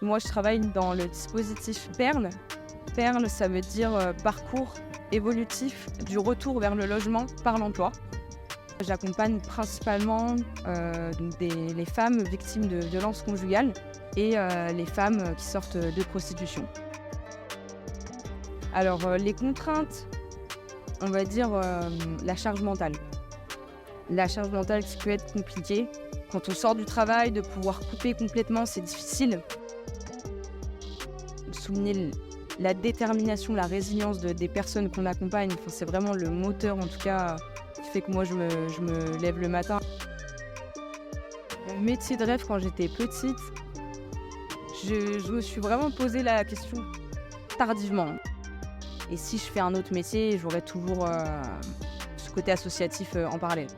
Moi, je travaille dans le dispositif PERL. PERL, ça veut dire parcours évolutif du retour vers le logement par l'emploi. J'accompagne principalement les femmes victimes de violences conjugales et les femmes qui sortent de prostitution. Alors, les contraintes, on va dire la charge mentale. La charge mentale qui peut être compliquée. Quand on sort du travail, de pouvoir couper complètement, c'est difficile. Souligner la détermination, la résilience des personnes qu'on accompagne, c'est vraiment le moteur en tout cas qui fait que moi je me lève le matin. Mon métier de rêve quand j'étais petite, je me suis vraiment posé la question tardivement. Et si je fais un autre métier, j'aurai toujours ce côté associatif en parallèle.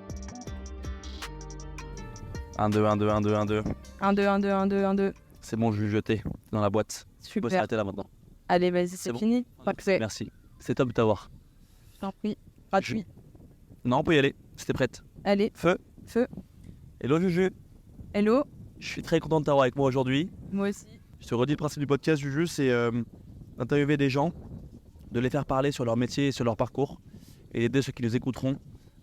1, 2, 1, 2, 1, 2, 1, 2. 1, 2, 1, 2, 1, 2, 1, 2. C'est bon, je vais jeter dans la boîte. Tu peux Super. s'arrêter là maintenant. Allez, vas-y, c'est bon fini. Parfait. Merci. C'est top de t'avoir. Je t'en prie. Gratuit. Non, on peut y aller. C'était prête. Allez, Feu. feu. Hello Juju. Hello. Je suis très content de t'avoir avec moi aujourd'hui. Moi aussi. Je te redis le principe du podcast Juju, c'est d'interviewer des gens, de les faire parler sur leur métier et sur leur parcours et d'aider ceux qui nous écouteront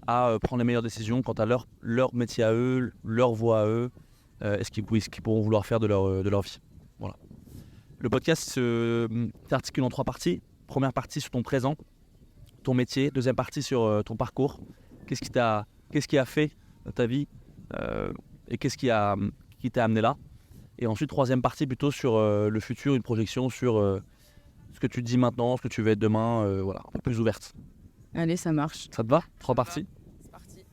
à prendre les meilleures décisions quant à leur métier à eux, leur voie à eux, et ce qu'ils pourront vouloir faire de leur vie. Voilà. Le podcast s'articule en 3 parties. Première partie sur ton présent, ton métier. Deuxième partie sur ton parcours. Qu'est-ce qui a fait ta vie et qu'est-ce qui t'a amené là. Et ensuite, troisième partie plutôt sur le futur, une projection sur ce que tu te dis maintenant, ce que tu veux être demain, voilà, un peu plus ouverte. Allez, ça marche. Ça te va? 3 parties? C'est parti.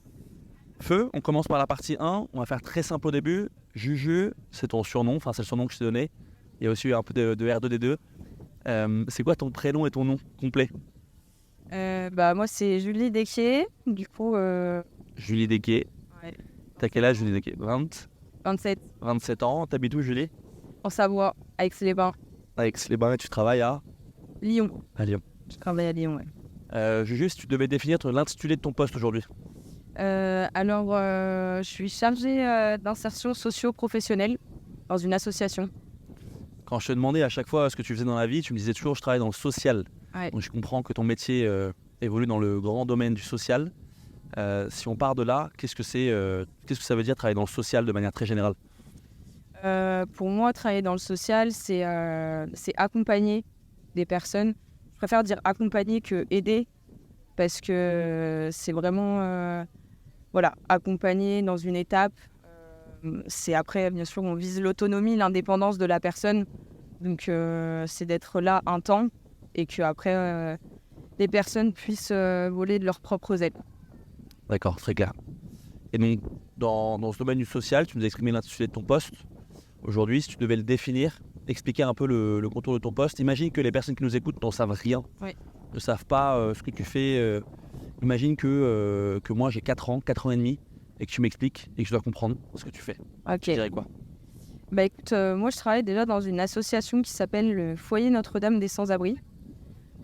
Feu, on commence par la partie 1. On va faire très simple au début. Juju, c'est ton surnom, enfin c'est le surnom que je t'ai donné. Il y a aussi un peu de R2D2. C'est quoi ton prénom et ton nom complet? Moi, c'est Julie Desquier. Du coup, Julie Desquier. ouais. T'as quel âge, Julie Desquier? 27 27 ans. T'habites où, Julie? en Savoie, à Aix-les-Bains. À Aix-les-Bains, et tu travailles à Lyon. Lyon. Je travaille à Lyon, ouais. Juju, si tu devais définir l'intitulé de ton poste aujourd'hui. Je suis chargée d'insertion socio-professionnelle dans une association. Quand je te demandais à chaque fois ce que tu faisais dans la vie, tu me disais toujours je travaille dans le social. Ouais. Donc je comprends que ton métier évolue dans le grand domaine du social. Si on part de là, qu'est-ce que ça veut dire travailler dans le social de manière très générale? Pour moi, travailler dans le social, c'est accompagner des personnes. Je préfère dire accompagner que aider parce que c'est vraiment accompagner dans une étape. C'est après, bien sûr, on vise l'autonomie, l'indépendance de la personne. Donc, c'est d'être là un temps et qu'après, les personnes puissent voler de leurs propres ailes. D'accord, très clair. Et donc, dans ce domaine du social, tu nous as exprimé l'intitulé de ton poste. Aujourd'hui, si tu devais le définir, expliquer un peu le contour de ton poste, imagine que les personnes qui nous écoutent n'en savent rien, ne savent pas ce que tu fais. Imagine que moi j'ai 4 ans et demi, et que tu m'expliques et que je dois comprendre ce que tu fais. Ok. Tu dirais quoi? Écoute, moi je travaille déjà dans une association qui s'appelle le Foyer Notre-Dame des Sans-Abri.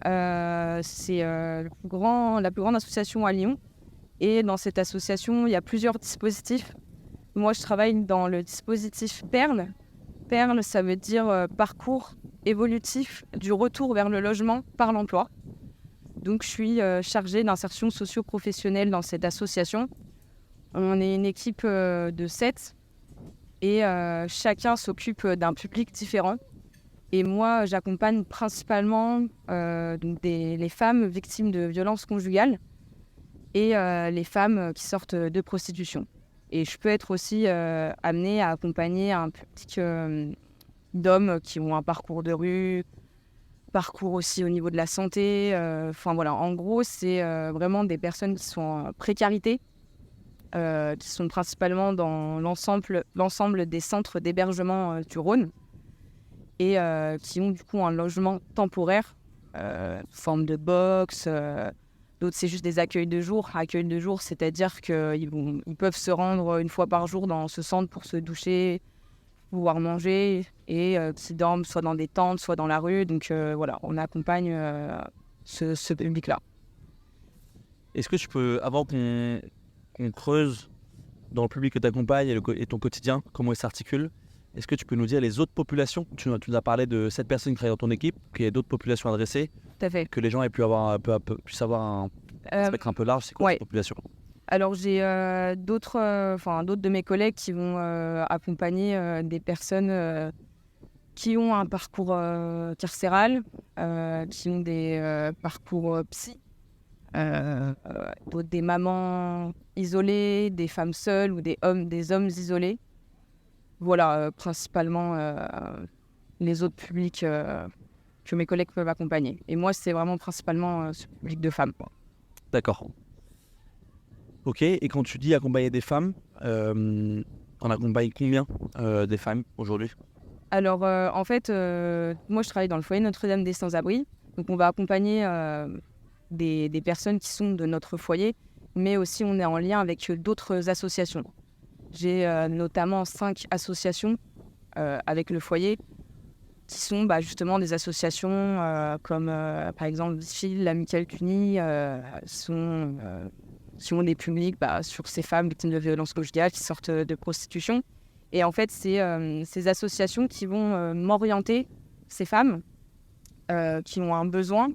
C'est la plus grande association à Lyon. Et dans cette association, il y a plusieurs dispositifs. Moi, je travaille dans le dispositif PERL. PERL, ça veut dire parcours évolutif du retour vers le logement par l'emploi. Donc, je suis chargée d'insertion socio-professionnelle dans cette association. On est une équipe de 7 et chacun s'occupe d'un public différent. Et moi, j'accompagne principalement les femmes victimes de violences conjugales et les femmes qui sortent de prostitution. Et je peux être aussi amenée à accompagner un public d'hommes qui ont un parcours de rue, parcours aussi au niveau de la santé. En gros, c'est vraiment des personnes qui sont en précarité, qui sont principalement dans l'ensemble des centres d'hébergement du Rhône et qui ont du coup un logement temporaire, forme de box. D'autres, c'est juste des accueils de jour. Accueils de jour, c'est-à-dire qu'ils peuvent se rendre une fois par jour dans ce centre pour se doucher, pouvoir manger et qui dorment soit dans des tentes, soit dans la rue. Donc on accompagne ce public-là. Est-ce que tu peux, avant qu'on creuse dans le public que tu accompagnes et ton quotidien, comment il s'articule, Est-ce que tu peux nous dire les autres populations? Tu nous as parlé de 7 personnes qui travaillent dans ton équipe, qu'il y ait d'autres populations adressées, Tout à fait. que les gens aient pu avoir puissent avoir un Euh, spectre un peu large. C'est quoi ouais. cette population? Alors j'ai d'autres de mes collègues qui vont accompagner des personnes qui ont un parcours carcéral, qui ont des parcours psy, des mamans isolées, des femmes seules ou des hommes isolés. Voilà, principalement les autres publics que mes collègues peuvent accompagner. Et moi, c'est vraiment principalement ce public de femmes. D'accord. Ok, et quand tu dis accompagner des femmes, on accompagne combien des femmes aujourd'hui? Alors, en fait, moi, je travaille dans le foyer Notre-Dame des Sans-Abri. Donc, on va accompagner des personnes qui sont de notre foyer, mais aussi on est en lien avec d'autres associations. J'ai notamment 5 associations avec le foyer qui sont justement des associations comme par exemple Vichy, l'Amicale Cuny, qui ont des publics sur ces femmes victimes de violences conjugales qui sortent de prostitution. Et en fait, c'est ces associations qui vont m'orienter, ces femmes qui ont un besoin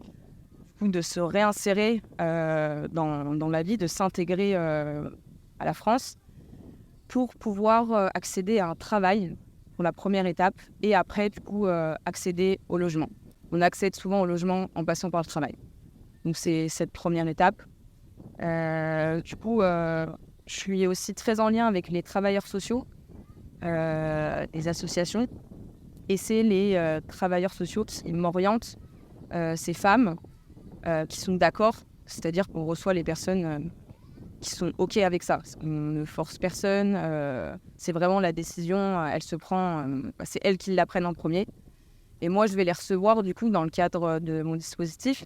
de se réinsérer dans la vie, de s'intégrer à la France pour pouvoir accéder à un travail pour la première étape et après, du coup, accéder au logement. On accède souvent au logement en passant par le travail. Donc, c'est cette première étape. Du coup, je suis aussi très en lien avec les travailleurs sociaux, des associations. Et c'est les travailleurs sociaux qui m'orientent ces femmes qui sont d'accord. C'est-à-dire qu'on reçoit les personnes qui sont OK avec ça. On ne force personne. C'est vraiment la décision, elle se prend, c'est elles qui la prennent en premier. Et moi, je vais les recevoir du coup dans le cadre de mon dispositif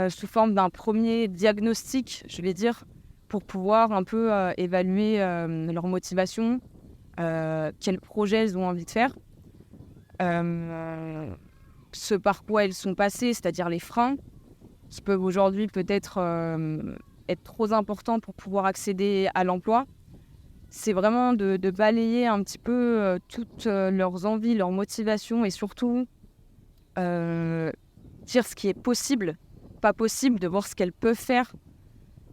sous forme d'un premier diagnostic, je vais dire, pour pouvoir un peu évaluer leur motivation, quels projets elles ont envie de faire, ce par quoi elles sont passées, c'est-à-dire les freins qui peuvent aujourd'hui peut-être être trop importants pour pouvoir accéder à l'emploi. C'est vraiment de balayer un petit peu toutes leurs envies, leurs motivations et surtout dire ce qui est possible, pas possible, de voir ce qu'elles peuvent faire,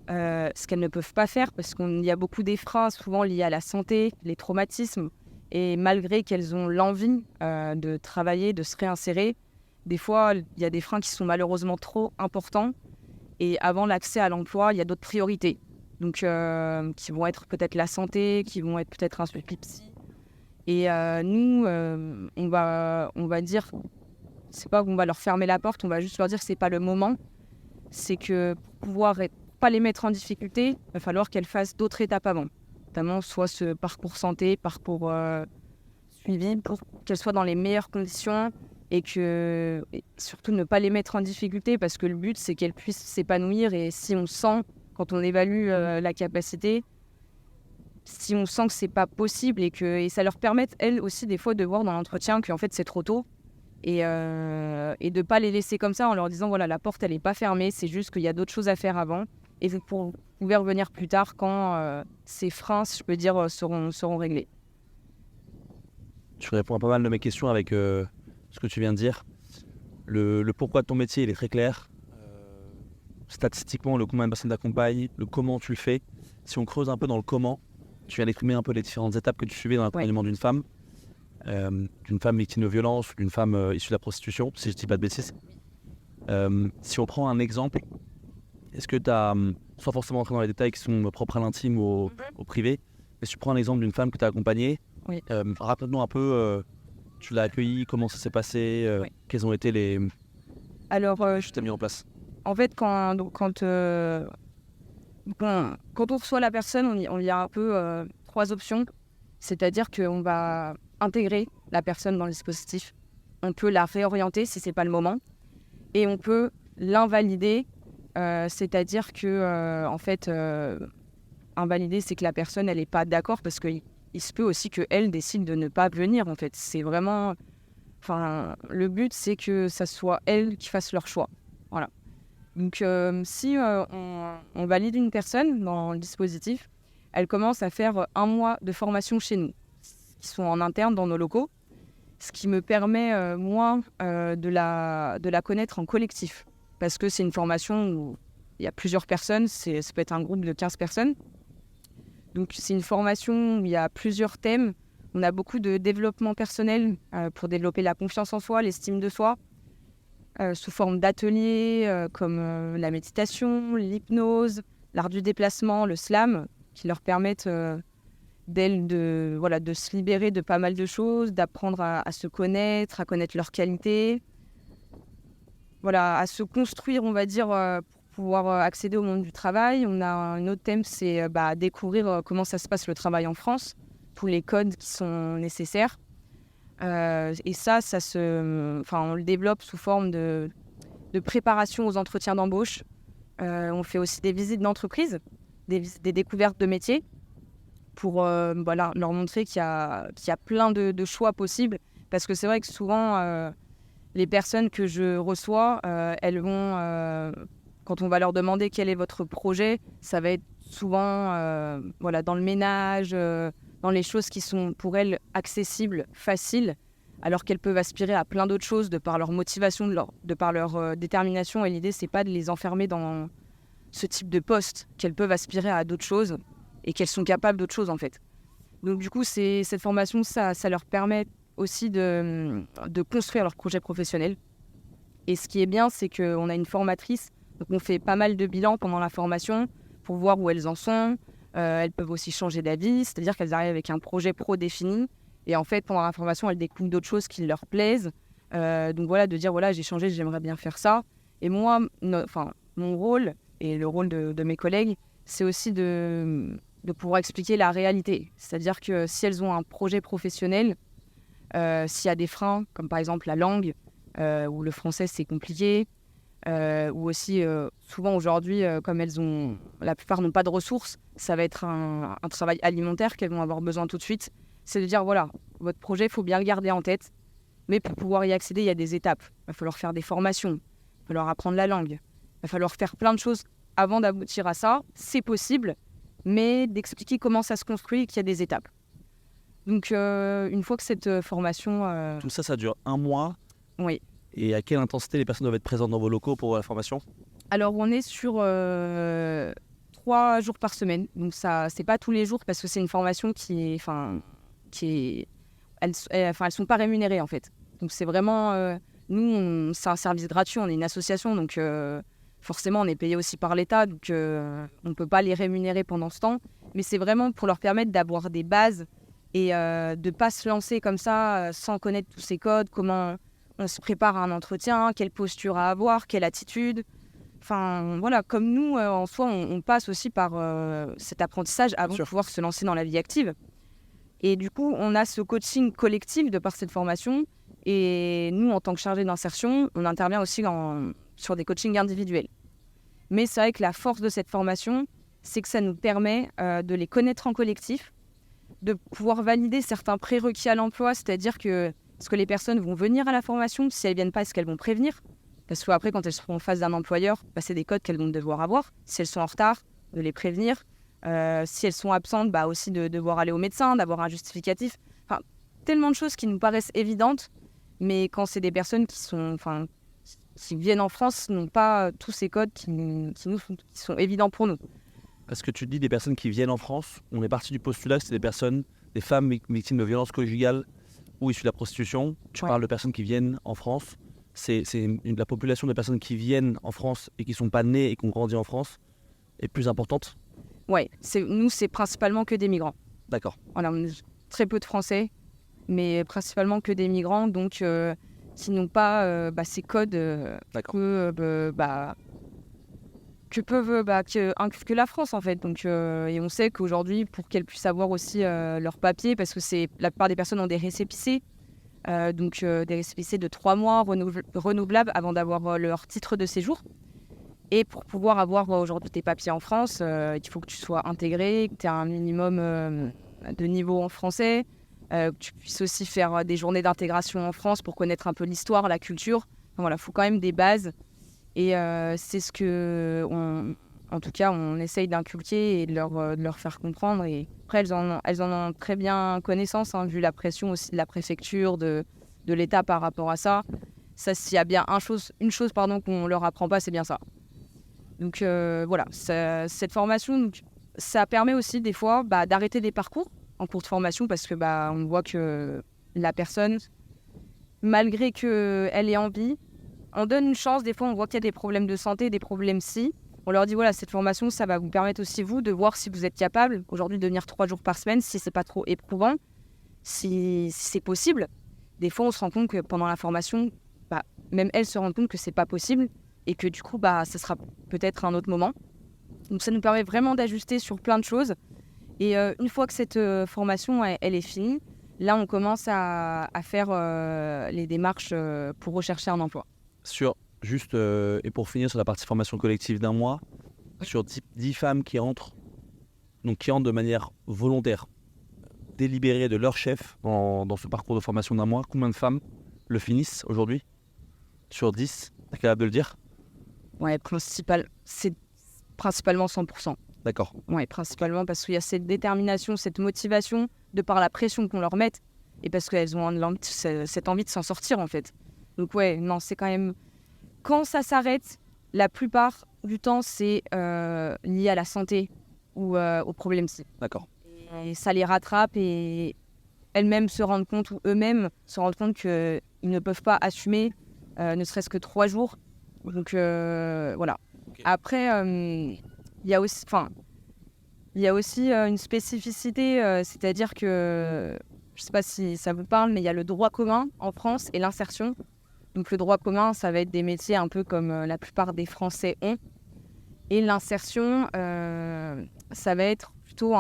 ce qu'elles ne peuvent pas faire, parce qu'il y a beaucoup des freins souvent liés à la santé, les traumatismes, et malgré qu'elles ont l'envie de travailler, de se réinsérer, des fois il y a des freins qui sont malheureusement trop importants, et avant l'accès à l'emploi, il y a d'autres priorités, donc qui vont être peut-être la santé, qui vont être peut-être un suivi psy. Et nous, on va dire, c'est pas qu'on va leur fermer la porte, on va juste leur dire que c'est pas le moment. C'est que pour pouvoir pas les mettre en difficulté, il va falloir qu'elles fassent d'autres étapes avant. Notamment soit ce parcours santé, parcours suivi, pour qu'elles soient dans les meilleures conditions et surtout ne pas les mettre en difficulté parce que le but c'est qu'elles puissent s'épanouir et si on sent, quand on évalue la capacité, si on sent que c'est pas possible et ça leur permette elles aussi des fois de voir dans l'entretien qu'en fait c'est trop tôt. Et de ne pas les laisser comme ça en leur disant voilà, la porte elle n'est pas fermée, c'est juste qu'il y a d'autres choses à faire avant et vous pouvez revenir plus tard quand ces freins, si je peux dire, seront réglés. Tu réponds à pas mal de mes questions avec ce que tu viens de dire. Le pourquoi de ton métier il est très clair. Statistiquement, le combien de personnes t'accompagnent, le comment tu le fais. Si on creuse un peu dans le comment, tu viens d'exprimer un peu les différentes étapes que tu suivais dans l'accompagnement d'une femme. D'une femme victime de violence, d'une femme issue de la prostitution, si je ne dis pas de bêtises. Si on prend un exemple, est-ce que tu as, sans forcément entrer dans les détails qui sont propres à l'intime ou au privé, mais si tu prends un exemple d'une femme que tu as accompagnée, raconte-nous un peu, tu l'as accueillie, comment ça s'est passé, quels ont été les... Alors, je t'ai mis en place. En fait, quand on reçoit la personne, on y a un peu 3 options. C'est-à-dire qu'on va intégrer la personne dans le dispositif. On peut la réorienter si ce n'est pas le moment. Et on peut l'invalider. C'est-à-dire que, en fait, invalider, c'est que la personne, elle n'est pas d'accord parce qu'il se peut aussi qu'elle décide de ne pas venir, en fait. C'est vraiment... Enfin, le but, c'est que ça soit elles qui fassent leur choix. Voilà. Donc, si on valide une personne dans le dispositif, elle commence à faire 1 mois de formation chez nous. Ce qui sont en interne dans nos locaux, ce qui me permet, moi, de la connaître en collectif. Parce que c'est une formation où il y a plusieurs personnes, ça peut être un groupe de 15 personnes. Donc c'est une formation où il y a plusieurs thèmes. On a beaucoup de développement personnel pour développer la confiance en soi, l'estime de soi, sous forme d'ateliers comme la méditation, l'hypnose, l'art du déplacement, le slam, qui leur permettent de se libérer de pas mal de choses, d'apprendre à se connaître, à connaître leurs qualités, à se construire, on va dire, pour pouvoir accéder au monde du travail. On a un autre thème, c'est découvrir comment ça se passe le travail en France, tous les codes qui sont nécessaires. Et ça on le développe sous forme de préparation aux entretiens d'embauche. On fait aussi des visites d'entreprise, des découvertes de métiers pour leur montrer qu'il y a plein de choix possibles. Parce que c'est vrai que souvent, les personnes que je reçois, elles vont, quand on va leur demander quel est votre projet, ça va être souvent dans le ménage, dans les choses qui sont pour elles accessibles, faciles, alors qu'elles peuvent aspirer à plein d'autres choses de par leur motivation, de par leur détermination. Et l'idée, c'est pas de les enfermer dans ce type de poste, qu'elles peuvent aspirer à d'autres choses et qu'elles sont capables d'autres choses en fait. Donc du coup, cette formation, ça leur permet aussi de construire leur projet professionnel. Et ce qui est bien, c'est qu'on a une formatrice, donc on fait pas mal de bilans pendant la formation pour voir où elles en sont. Elles peuvent aussi changer d'avis, c'est-à-dire qu'elles arrivent avec un projet pro défini. Et en fait, pendant la formation, elles découvrent d'autres choses qui leur plaisent. De dire, j'ai changé, j'aimerais bien faire ça. Et moi, mon rôle, et le rôle de mes collègues, c'est aussi de pouvoir expliquer la réalité. C'est-à-dire que si elles ont un projet professionnel, s'il y a des freins, comme par exemple la langue, ou le français c'est compliqué, ou aussi souvent aujourd'hui, comme la plupart n'ont pas de ressources, ça va être un travail alimentaire qu'elles vont avoir besoin tout de suite. C'est de dire, votre projet, il faut bien le garder en tête, mais pour pouvoir y accéder, il y a des étapes. Il va falloir faire des formations, il va falloir apprendre la langue, il va falloir faire plein de choses avant d'aboutir à ça. C'est possible, mais d'expliquer comment ça se construit et qu'il y a des étapes. Donc, une fois que cette formation... Tout ça, ça dure 1 mois. Oui. Et à quelle intensité les personnes doivent être présentes dans vos locaux pour la formation ? Alors, on est sur 3 jours par semaine. Donc, ça, c'est pas tous les jours parce que c'est une formation elles sont pas rémunérées en fait. Donc, c'est vraiment... c'est un service gratuit, on est une association. Donc, forcément, on est payé aussi par l'État. Donc, on ne peut pas les rémunérer pendant ce temps. Mais c'est vraiment pour leur permettre d'avoir des bases et de ne pas se lancer comme ça sans connaître tous ces codes, comment on se prépare à un entretien, quelle posture à avoir, quelle attitude. Comme nous, en soi, on passe aussi par cet apprentissage avant de pouvoir se lancer dans la vie active. Et du coup, on a ce coaching collectif de par cette formation. Et nous, en tant que chargés d'insertion, on intervient aussi sur des coachings individuels. Mais c'est vrai que la force de cette formation, c'est que ça nous permet de les connaître en collectif, de pouvoir valider certains prérequis à l'emploi, c'est-à-dire que est-ce que les personnes vont venir à la formation, si elles ne viennent pas, est-ce qu'elles vont prévenir ? Parce qu'après, quand elles seront en face d'un employeur, c'est des codes qu'elles vont devoir avoir. Si elles sont en retard, de les prévenir. Si elles sont absentes, aussi de devoir aller au médecin, d'avoir un justificatif. Tellement de choses qui nous paraissent évidentes, mais quand c'est des personnes qui viennent en France, n'ont pas tous ces codes qui sont évidents pour nous. Parce que tu dis des personnes qui viennent en France, on est parti du postulat que c'est des femmes victimes de violences conjugales ou issues de la prostitution. Tu parles de personnes qui viennent en France. C'est la population de personnes qui viennent en France et qui ne sont pas nées et qui ont grandi en France est plus importante. Oui, nous, c'est principalement que des migrants. D'accord. On a très peu de Français, mais principalement que des migrants, donc qui n'ont pas ces codes que la France en fait. Donc, et on sait qu'aujourd'hui, pour qu'elles puissent avoir aussi leurs papiers, parce que la plupart des personnes ont des récépissés, des récépissés de 3 mois renouvelables avant d'avoir leur titre de séjour. Et pour pouvoir avoir aujourd'hui tes papiers en France, il faut que tu sois intégré, que tu aies un minimum de niveau en français, que tu puisses aussi faire des journées d'intégration en France pour connaître un peu l'histoire, la culture. Il faut quand même des bases. Et c'est ce que En tout cas, on essaye d'inculquer et de leur faire comprendre. Et après, elles en ont très bien connaissance, vu la pression aussi de la préfecture, de l'État par rapport à ça. Ça, s'il y a bien une chose qu'on leur apprend pas, c'est bien ça. Donc voilà, cette formation, donc, ça permet aussi des fois d'arrêter des parcours en cours de formation parce que on voit que la personne, malgré qu'elle ait envie, on donne une chance. Des fois, on voit qu'il y a des problèmes de santé, des problèmes psy. On leur dit, voilà, cette formation, ça va vous permettre aussi, vous, de voir si vous êtes capable, aujourd'hui, de venir 3 jours par semaine, si c'est pas trop éprouvant, si c'est possible. Des fois, on se rend compte que pendant la formation, même elles se rendent compte que c'est pas possible et que du coup, ça sera peut-être un autre moment. Donc, ça nous permet vraiment d'ajuster sur plein de choses. Et une fois que cette formation, elle est finie, là, on commence à faire les démarches pour rechercher un emploi. Et pour finir sur la partie formation collective d'1 mois, sur 10 femmes qui entrent de manière volontaire, délibérée de leur chef dans ce parcours de formation d'1 mois, combien de femmes le finissent aujourd'hui? Sur 10, t'es capable de le dire? Ouais, c'est principalement 100%. D'accord. Ouais, principalement parce qu'il y a cette détermination, cette motivation de par la pression qu'on leur met et parce qu'elles ont cette envie de s'en sortir en fait. Donc ouais, non, c'est quand même... Quand ça s'arrête, la plupart du temps, c'est lié à la santé ou aux problèmes psy. D'accord. Et ça les rattrape et elles-mêmes se rendent compte ou eux-mêmes se rendent compte qu'ils ne peuvent pas assumer ne serait-ce que 3 jours. Donc voilà. Okay. Après, il y a aussi une spécificité, c'est-à-dire que, je ne sais pas si ça vous parle, mais il y a le droit commun en France et l'insertion. Donc le droit commun, ça va être des métiers un peu comme la plupart des Français ont. Et l'insertion, ça va être plutôt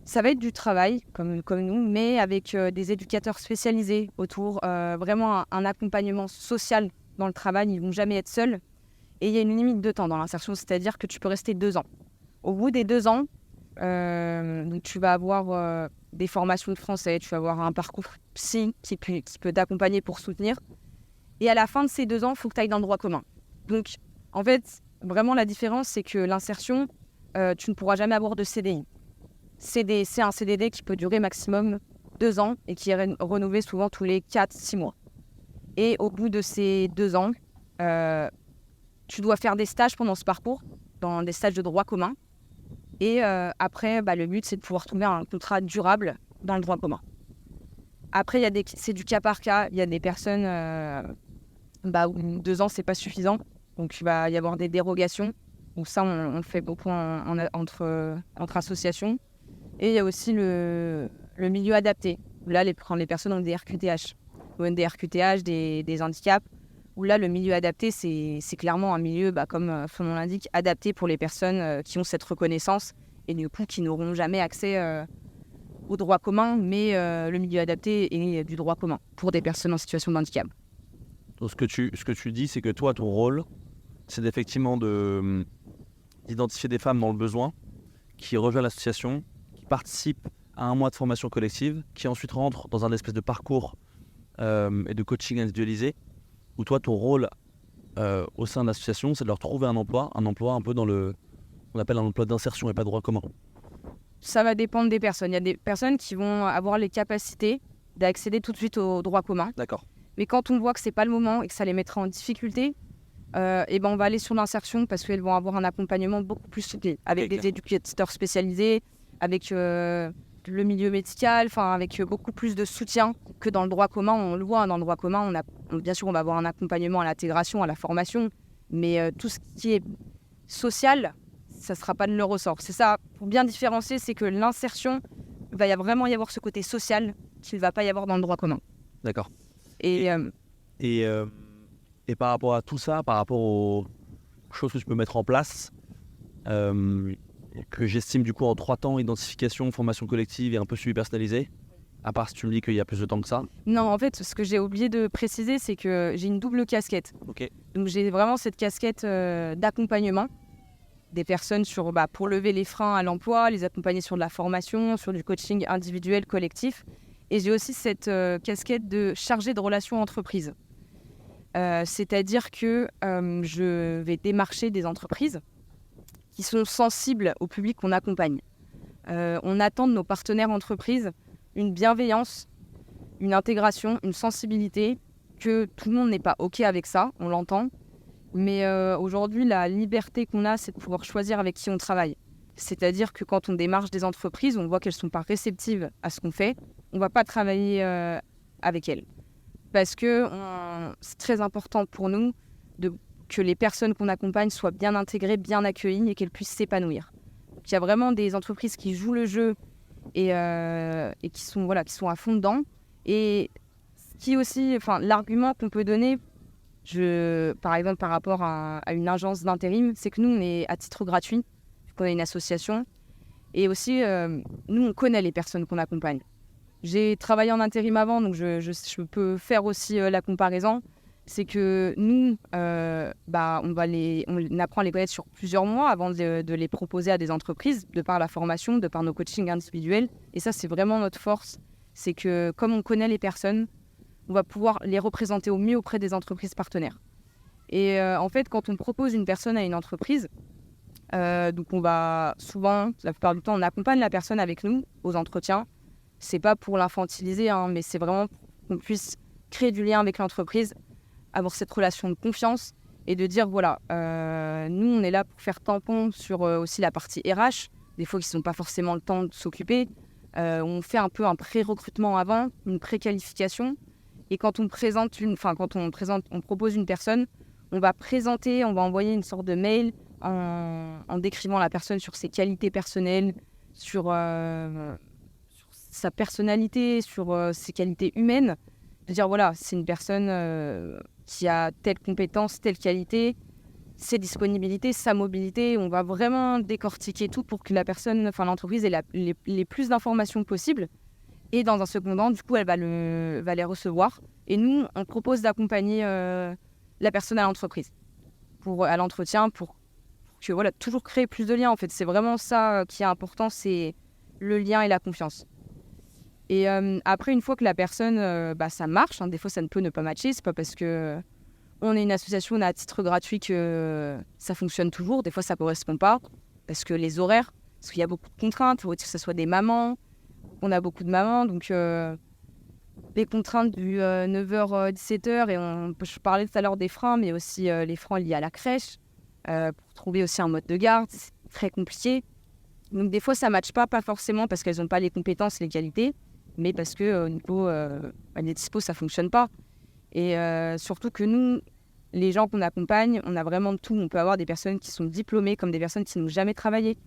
ça va être du travail, comme nous, mais avec des éducateurs spécialisés autour, vraiment un accompagnement social dans le travail. Ils ne vont jamais être seuls. Et il y a une limite de temps dans l'insertion, c'est-à-dire que tu peux rester 2 ans. Au bout des 2 ans, donc tu vas avoir des formations de français, tu vas avoir un parcours psy qui peut t'accompagner pour soutenir. Et à la fin de ces 2 ans, il faut que tu ailles dans le droit commun. Donc, en fait, vraiment la différence, c'est que l'insertion, tu ne pourras jamais avoir de CDI. C'est un CDD qui peut durer maximum 2 ans et qui est renouvelé souvent tous les 4-6 mois. Et au bout de ces 2 ans, tu dois faire des stages pendant ce parcours, dans des stages de droit commun. Et après, le but, c'est de pouvoir trouver un contrat durable dans le droit commun. Après, c'est du cas par cas. Il y a des personnes où 2 ans, c'est pas suffisant. Donc, il va y avoir des dérogations. Donc ça, on le fait beaucoup entre associations. Et il y a aussi le milieu adapté. Là, quand les personnes ont des RQTH, ou des RQTH, des handicaps, où là, le milieu adapté, c'est clairement un milieu, comme son nom l'indique, adapté pour les personnes qui ont cette reconnaissance et du coup, qui n'auront jamais accès au droit commun, mais le milieu adapté est du droit commun pour des personnes en situation de handicap. Donc, ce que tu dis, c'est que toi, ton rôle, c'est effectivement d'identifier des femmes dans le besoin, qui rejoignent l'association, qui participent à 1 mois de formation collective, qui ensuite rentrent dans un espèce de parcours et de coaching individualisé, où toi, ton rôle au sein de l'association, c'est de leur trouver un emploi un peu on appelle un emploi d'insertion et pas de droit commun. Ça va dépendre des personnes. Il y a des personnes qui vont avoir les capacités d'accéder tout de suite au droit commun. D'accord. Mais quand on voit que c'est pas le moment et que ça les mettra en difficulté, on va aller sur l'insertion parce qu'elles vont avoir un accompagnement beaucoup plus soutenu, avec des éducateurs spécialisés, avec le milieu médical, avec beaucoup plus de soutien que dans le droit commun. On le voit, dans le droit commun, bien sûr, on va avoir un accompagnement à l'intégration, à la formation, mais tout ce qui est social, ça ne sera pas de leur ressort. C'est ça, pour bien différencier, c'est que l'insertion, va vraiment y avoir ce côté social qu'il ne va pas y avoir dans le droit commun. D'accord. Et par rapport à tout ça, par rapport aux choses que tu peux mettre en place, que j'estime du coup en 3 temps, identification, formation collective et un peu suivi personnalisé, à part si tu me dis qu'il y a plus de temps que ça. Non, en fait, ce que j'ai oublié de préciser, c'est que j'ai une double casquette. Okay. Donc j'ai vraiment cette casquette d'accompagnement des personnes pour lever les freins à l'emploi, les accompagner sur de la formation, sur du coaching individuel, collectif. Et j'ai aussi cette casquette de chargée de relations entreprises. C'est-à-dire que je vais démarcher des entreprises qui sont sensibles au public qu'on accompagne. On attend de nos partenaires entreprises une bienveillance, une intégration, une sensibilité, que tout le monde n'est pas OK avec ça, on l'entend. Mais aujourd'hui, la liberté qu'on a, c'est de pouvoir choisir avec qui on travaille. C'est-à-dire que quand on démarche des entreprises, on voit qu'elles ne sont pas réceptives à ce qu'on fait, on ne va pas travailler avec elles. Parce que c'est très important pour nous que les personnes qu'on accompagne soient bien intégrées, bien accueillies et qu'elles puissent s'épanouir. Donc, il y a vraiment des entreprises qui jouent le jeu et qui sont à fond dedans. Et ce qui aussi, l'argument qu'on peut donner, par exemple par rapport à une agence d'intérim, c'est que nous, on est à titre gratuit, qu'on a une association. Et aussi, nous, on connaît les personnes qu'on accompagne. J'ai travaillé en intérim avant, donc je peux faire aussi la comparaison. C'est que nous, on apprend à les connaître sur plusieurs mois avant de les proposer à des entreprises, de par la formation, de par nos coachings individuels. Et ça, c'est vraiment notre force. C'est que comme on connaît les personnes, on va pouvoir les représenter au mieux auprès des entreprises partenaires. Et en fait, quand on propose une personne à une entreprise, donc on va souvent, la plupart du temps, on accompagne la personne avec nous aux entretiens. C'est pas pour l'infantiliser, mais c'est vraiment pour qu'on puisse créer du lien avec l'entreprise, avoir cette relation de confiance et de dire, voilà, nous, on est là pour faire tampon sur aussi la partie RH, des fois qu'ils n'ont pas forcément le temps de s'occuper. On fait un peu un pré-recrutement avant, une pré-qualification. Et quand on propose une personne, on va envoyer une sorte de mail en décrivant la personne sur ses qualités personnelles, sur sa personnalité, sur ses qualités humaines. De dire, voilà, c'est une personne qui a telle compétence, telle qualité, ses disponibilités, sa mobilité. On va vraiment décortiquer tout pour que l'entreprise ait les plus d'informations possibles. Et dans un second temps, du coup, elle va les recevoir. Et nous, on propose d'accompagner la personne à l'entreprise, à l'entretien, pour que, toujours créer plus de liens. En fait, c'est vraiment ça qui est important, c'est le lien et la confiance. Et après, une fois que la personne, ça marche, des fois ça ne peut ne pas matcher, c'est pas parce que on est une association, on est à titre gratuit que ça fonctionne toujours. Des fois ça correspond pas, parce que les horaires, parce qu'il y a beaucoup de contraintes, il faut que ce soit des mamans, on a beaucoup de mamans, donc les contraintes du 9h-17h, et je parlais tout à l'heure des freins, mais aussi les freins liés à la crèche, pour trouver aussi un mode de garde, c'est très compliqué. Donc des fois ça matche pas forcément parce qu'elles n'ont pas les compétences, les qualités, mais parce que au niveau des dispos, ça fonctionne pas. Et surtout que nous, les gens qu'on accompagne, on a vraiment de tout. On peut avoir des personnes qui sont diplômées comme des personnes qui n'ont jamais travaillé.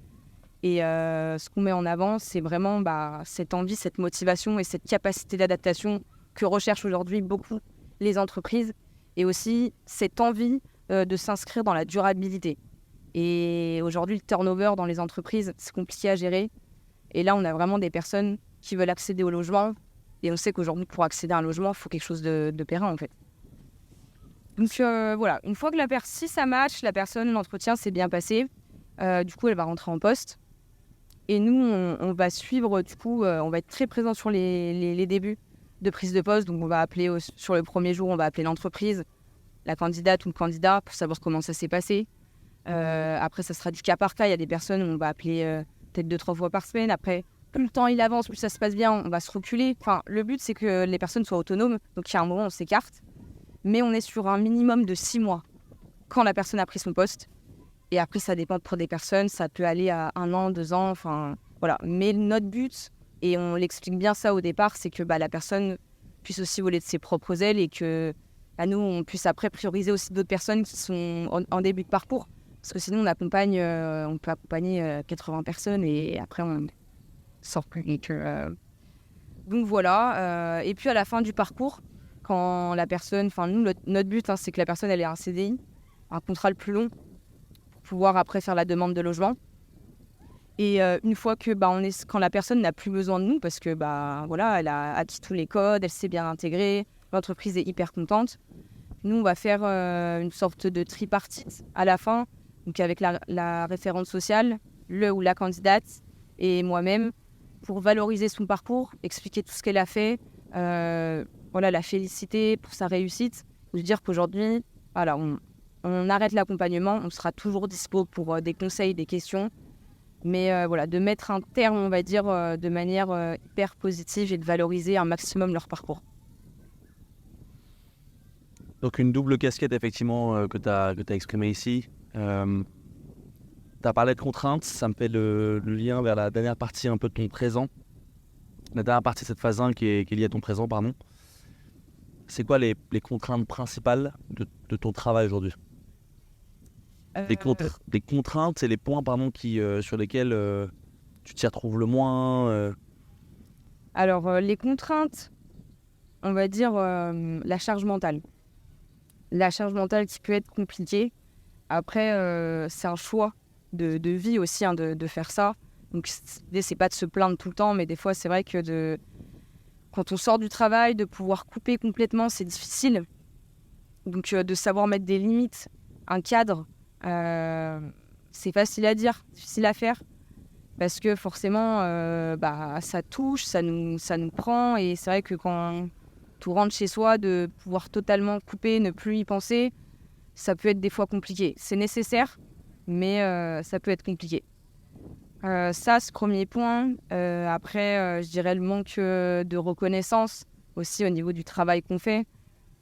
Et ce qu'on met en avant, c'est vraiment cette envie, cette motivation et cette capacité d'adaptation que recherchent aujourd'hui beaucoup les entreprises. Et aussi cette envie de s'inscrire dans la durabilité. Et aujourd'hui, le turnover dans les entreprises, c'est compliqué à gérer. Et là, on a vraiment des personnes qui veulent accéder au logement. Et on sait qu'aujourd'hui, pour accéder à un logement, il faut quelque chose de périn, en fait. Donc voilà, une fois que si ça match, l'entretien s'est bien passé, du coup, elle va rentrer en poste. Et nous, on va suivre, du coup, on va être très présent sur les débuts de prise de poste. Donc, on va appeler, sur le premier jour, on va appeler l'entreprise, la candidate ou le candidat pour savoir comment ça s'est passé. Après, ça sera du cas par cas. Il y a des personnes où on va appeler peut-être 2-3 fois par semaine. Après, plus le temps il avance, plus ça se passe bien, on va se reculer. Enfin, le but, c'est que les personnes soient autonomes. Donc, il y a un moment, on s'écarte. Mais on est sur un minimum de 6 mois quand la personne a pris son poste. Et après, ça dépend pour des personnes. Ça peut aller à 1 an, 2 ans. Enfin, voilà. Mais notre but, et on l'explique bien ça au départ, c'est que la personne puisse aussi voler de ses propres ailes et que nous, on puisse après prioriser aussi d'autres personnes qui sont en début de parcours. Parce que sinon, on peut accompagner 80 personnes et après, on sort plus. Donc voilà. Et puis, à la fin du parcours, quand la personne... Enfin, nous, notre but, c'est que la personne, elle ait un CDI, un contrat le plus long, pour pouvoir après faire la demande de logement. Et une fois que quand la personne n'a plus besoin de nous, parce que voilà, elle a acquis tous les codes, elle s'est bien intégrée, l'entreprise est hyper contente, nous, on va faire une sorte de tripartite à la fin, donc avec la référente sociale, le ou la candidate et moi-même, pour valoriser son parcours, expliquer tout ce qu'elle a fait, voilà, la féliciter pour sa réussite, lui dire qu'aujourd'hui, voilà, on arrête l'accompagnement, on sera toujours dispo pour des conseils, des questions. Mais voilà, de mettre un terme, on va dire, de manière hyper positive et de valoriser un maximum leur parcours. Donc une double casquette effectivement que tu as exprimée ici. Tu as parlé de contraintes, ça me fait le lien vers la dernière partie un peu de ton présent. La dernière partie de cette phase 1 qui est liée à ton présent, pardon. C'est quoi les contraintes principales de ton travail aujourd'hui ? Les contraintes, c'est les points sur lesquels tu t'y retrouves le moins. Alors, les contraintes, on va dire la charge mentale. La charge mentale qui peut être compliquée. Après, c'est un choix de vie aussi de faire ça. Donc, l'idée, c'est pas de se plaindre tout le temps, mais des fois, c'est vrai que quand on sort du travail, de pouvoir couper complètement, c'est difficile. Donc, de savoir mettre des limites, un cadre, c'est facile à dire, difficile à faire. Parce que forcément, ça touche, ça nous prend. Et c'est vrai que quand on rentre chez soi, de pouvoir totalement couper, ne plus y penser, ça peut être des fois compliqué. C'est nécessaire, mais ça peut être compliqué. Ça, ce premier point. Après, je dirais le manque de reconnaissance aussi au niveau du travail qu'on fait.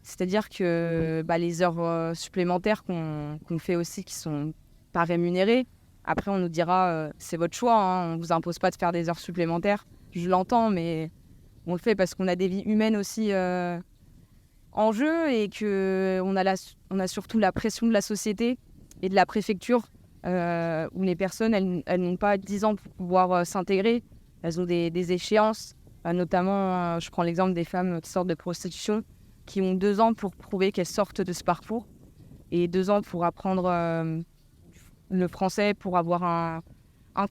C'est-à-dire que les heures supplémentaires qu'on fait aussi qui sont pas rémunérées, après on nous dira c'est votre choix, hein, on vous impose pas de faire des heures supplémentaires. Je l'entends, mais on le fait parce qu'on a des vies humaines aussi en jeu et qu'on a surtout la pression de la société et de la préfecture où les personnes, elles n'ont pas 10 ans pour pouvoir s'intégrer. Elles ont des échéances, notamment, je prends l'exemple des femmes qui sortent de prostitution, qui ont 2 ans pour prouver qu'elles sortent de ce parcours et 2 ans pour apprendre le français, pour avoir un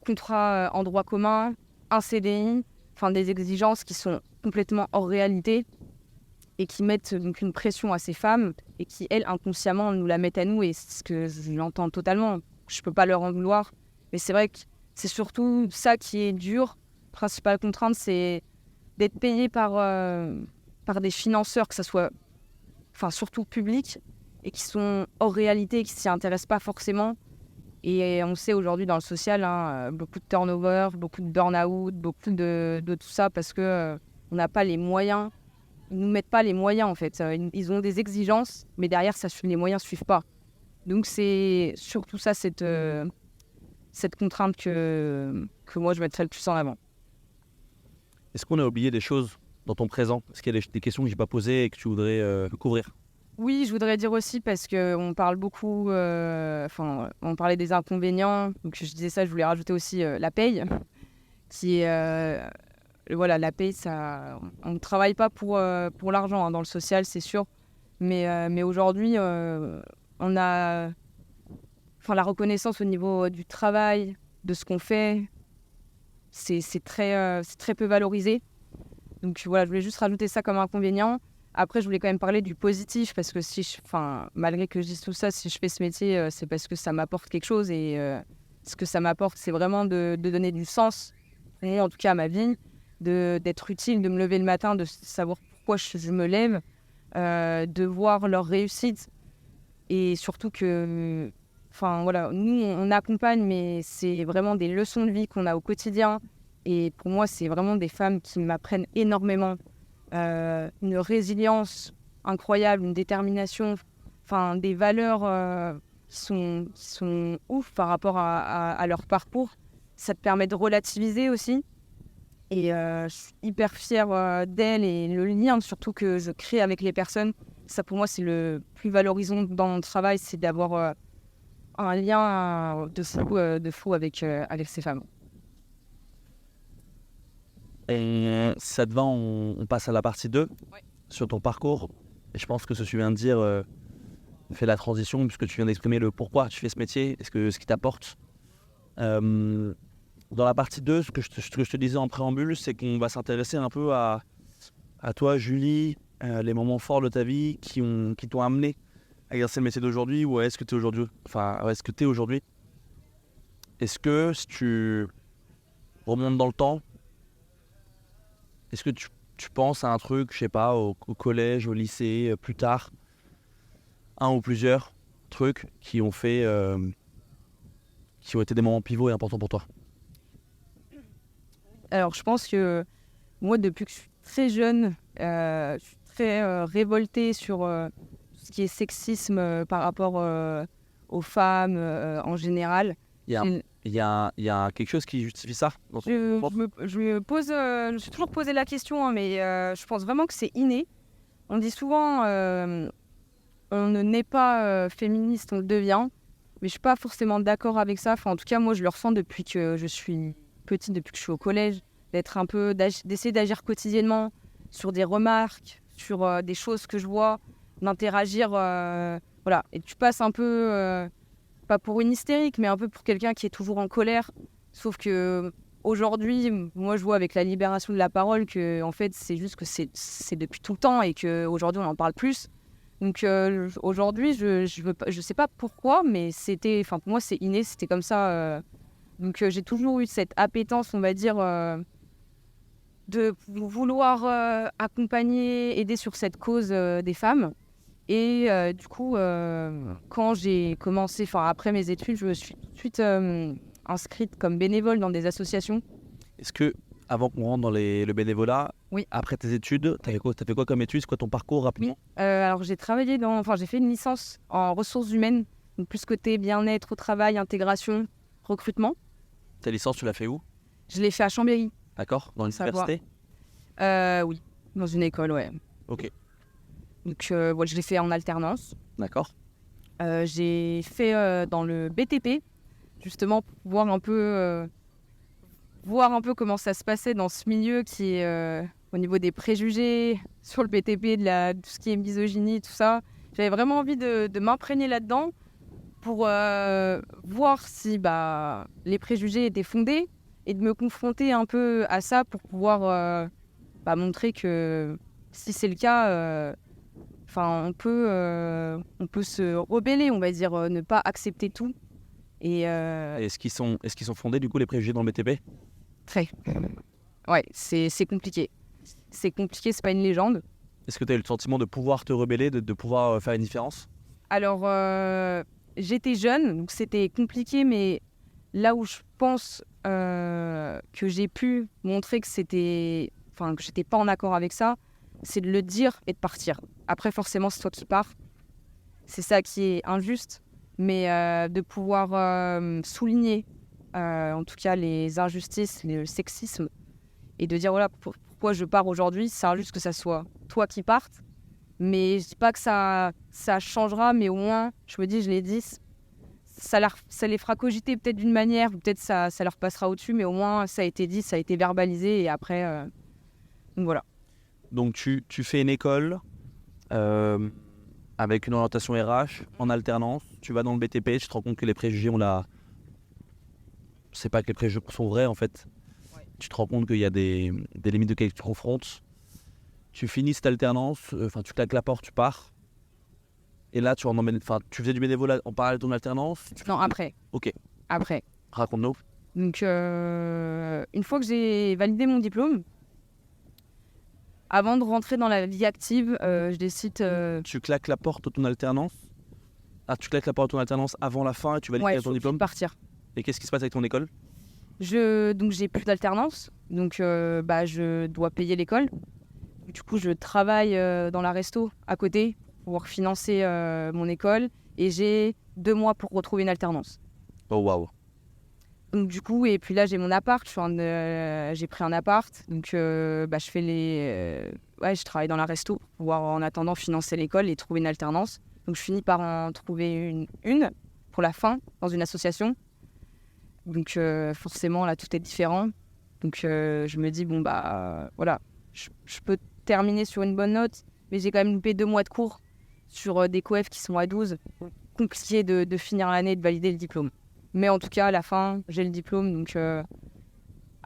contrat en droit commun, un CDI, enfin des exigences qui sont complètement hors réalité et qui mettent donc une pression à ces femmes et qui, elles, inconsciemment, nous la mettent à nous. Et c'est ce que je l'entends totalement. Je ne peux pas leur en vouloir. Mais c'est vrai que c'est surtout ça qui est dur. La principale contrainte, c'est d'être payé par des financeurs, que ce soit surtout publics, et qui sont hors réalité, qui ne s'y intéressent pas forcément. Et on sait aujourd'hui dans le social, beaucoup de turnover, beaucoup de burn-out, beaucoup de tout ça, parce qu'on n'a pas les moyens. Ils ne nous mettent pas les moyens, en fait. Ils ont des exigences, mais derrière, les moyens ne suivent pas. Donc, c'est surtout ça, cette contrainte que moi, je mettrais le plus en avant. Est-ce qu'on a oublié des choses dans ton présent ? Est-ce qu'il y a des questions que je n'ai pas posées et que tu voudrais couvrir ? Oui, je voudrais dire aussi, parce qu'on parle beaucoup, on parlait des inconvénients, donc je disais ça, je voulais rajouter aussi la paye, qui est, la paye, ça, on ne travaille pas pour l'argent, dans le social, c'est sûr, mais aujourd'hui, on a la reconnaissance au niveau du travail, de ce qu'on fait, c'est très peu valorisé. Donc voilà, je voulais juste rajouter ça comme inconvénient. Après, je voulais quand même parler du positif, parce que malgré que je dise tout ça, si je fais ce métier, c'est parce que ça m'apporte quelque chose. Et ce que ça m'apporte, c'est vraiment de donner du sens, en tout cas à ma vie, d'être utile, de me lever le matin, de savoir pourquoi je me lève, de voir leur réussite. Et surtout que, nous, on accompagne, mais c'est vraiment des leçons de vie qu'on a au quotidien. Et pour moi, c'est vraiment des femmes qui m'apprennent énormément. Une résilience incroyable, une détermination, des valeurs qui sont ouf par rapport à leur parcours. Ça te permet de relativiser aussi. Et je suis hyper fière d'elles et le lien surtout que je crée avec les personnes. Ça, pour moi, c'est le plus valorisant dans mon travail, c'est d'avoir un lien de fou avec ces femmes. Et si ça te va, on passe à la partie 2 sur ton parcours. Et je pense que ce que tu viens de dire fait la transition, puisque tu viens d'exprimer le pourquoi tu fais ce métier, ce qui t'apporte. Dans la partie 2, ce que je te disais en préambule, c'est qu'on va s'intéresser un peu à toi, Julie, les moments forts de ta vie qui t'ont amené à exercer le métier d'aujourd'hui, ou est-ce que tu es aujourd'hui. Est-ce que si tu remontes dans le temps, est-ce que tu penses à un truc, je sais pas, au collège, au lycée, plus tard, un ou plusieurs, trucs qui ont fait, qui ont été des moments pivots et importants pour toi? Alors, je pense que moi, depuis que je suis très jeune, je suis très révoltée sur tout ce qui est sexisme par rapport aux femmes en général. Il y a, J'ai- il y a quelque chose qui justifie ça dans ton je me suis toujours posé la question, hein, mais je pense vraiment que c'est inné. On dit souvent, on ne naît pas féministe, on le devient. Mais je suis pas forcément d'accord avec ça. Enfin, en tout cas, moi, je le ressens depuis que je suis petite, depuis que je suis au collège, d'essayer d'agir quotidiennement sur des remarques, sur des choses que je vois, d'interagir, voilà. Et tu passes un peu, pas pour une hystérique, mais un peu pour quelqu'un qui est toujours en colère. Sauf que aujourd'hui, moi, je vois avec la libération de la parole que, en fait, c'est juste que c'est depuis tout le temps et qu'aujourd'hui, on en parle plus. Donc aujourd'hui, je sais pas pourquoi, mais pour moi, c'est inné, c'était comme ça. Donc j'ai toujours eu cette appétence, on va dire, de vouloir accompagner, aider sur cette cause des femmes. Et du coup, quand j'ai commencé, après mes études, je me suis tout de suite inscrite comme bénévole dans des associations. Est-ce que, avant qu'on rentre dans le bénévolat, Oui. après tes études, t'as fait quoi comme études? C'est quoi ton parcours rapidement? Alors j'ai j'ai fait une licence en ressources humaines, donc plus côté bien-être au travail, intégration, recrutement. Ta licence, tu l'as fait où? Je l'ai fait à Chambéry. D'accord? Dans l'université? Oui, dans une école, ouais. Ok, Donc je l'ai fait en alternance. d'accord. J'ai fait dans le BTP, justement pour voir un peu comment ça se passait dans ce milieu qui est au niveau des préjugés sur le BTP, tout ce qui est misogynie, tout ça. J'avais vraiment envie de m'imprégner là-dedans pour voir si les préjugés étaient fondés et de me confronter un peu à ça pour pouvoir montrer que si c'est le cas, on peut se rebeller, on va dire, ne pas accepter tout. Et Est-ce qu'ils sont fondés, du coup, les préjugés dans le BTP? très. Ouais, c'est compliqué. C'est compliqué, c'est pas une légende. Est-ce que tu as eu le sentiment de pouvoir te rebeller, de pouvoir faire une différence? Alors, j'étais jeune, donc c'était compliqué, mais là où je pense que j'ai pu montrer que que j'étais pas en accord avec ça, c'est de le dire et de partir. Après, forcément, c'est toi qui pars. C'est ça qui est injuste, mais de pouvoir souligner, en tout cas, les injustices, le sexisme, et de dire voilà pourquoi je pars aujourd'hui, c'est injuste que ça soit toi qui partes. Mais je dis pas que ça changera, mais au moins, je me dis, je l'ai dit, ça les fera cogiter peut-être d'une manière, ou peut-être ça leur passera au-dessus, mais au moins, ça a été dit, ça a été verbalisé, et après, donc voilà. Donc tu fais une école avec une orientation RH en alternance, tu vas dans le BTP, tu te rends compte que les préjugés c'est pas que les préjugés sont vrais en fait. Ouais. Tu te rends compte qu'il y a des limites auxquelles tu te confrontes. Tu finis cette alternance, tu claques la porte, tu pars. Et là, tu faisais du bénévolat en parallèle de ton alternance? Non, après. Ok, Après. raconte-nous. Donc, une fois que j'ai validé mon diplôme, avant de rentrer dans la vie active, je décide... Tu claques la porte de ton alternance? Ah, tu claques la porte de ton alternance avant la fin et tu valides ton diplôme? partir. Et qu'est-ce qui se passe avec ton école? Donc, j'ai plus d'alternance, donc je dois payer l'école. Du coup, je travaille dans la resto à côté pour pouvoir financer mon école, et j'ai 2 mois pour retrouver une alternance. Oh waouh. Donc du coup, et puis là j'ai mon appart, j'ai pris un appart, donc je fais je travaille dans la resto pour pouvoir en attendant financer l'école et trouver une alternance. Donc je finis par en trouver une pour la fin dans une association. Donc forcément là tout est différent. Donc je me dis voilà, je peux terminer sur une bonne note, mais j'ai quand même loupé 2 mois de cours sur des coefs qui sont à 12. Compliqué de finir l'année et de valider le diplôme. Mais en tout cas, à la fin, j'ai le diplôme. Donc, à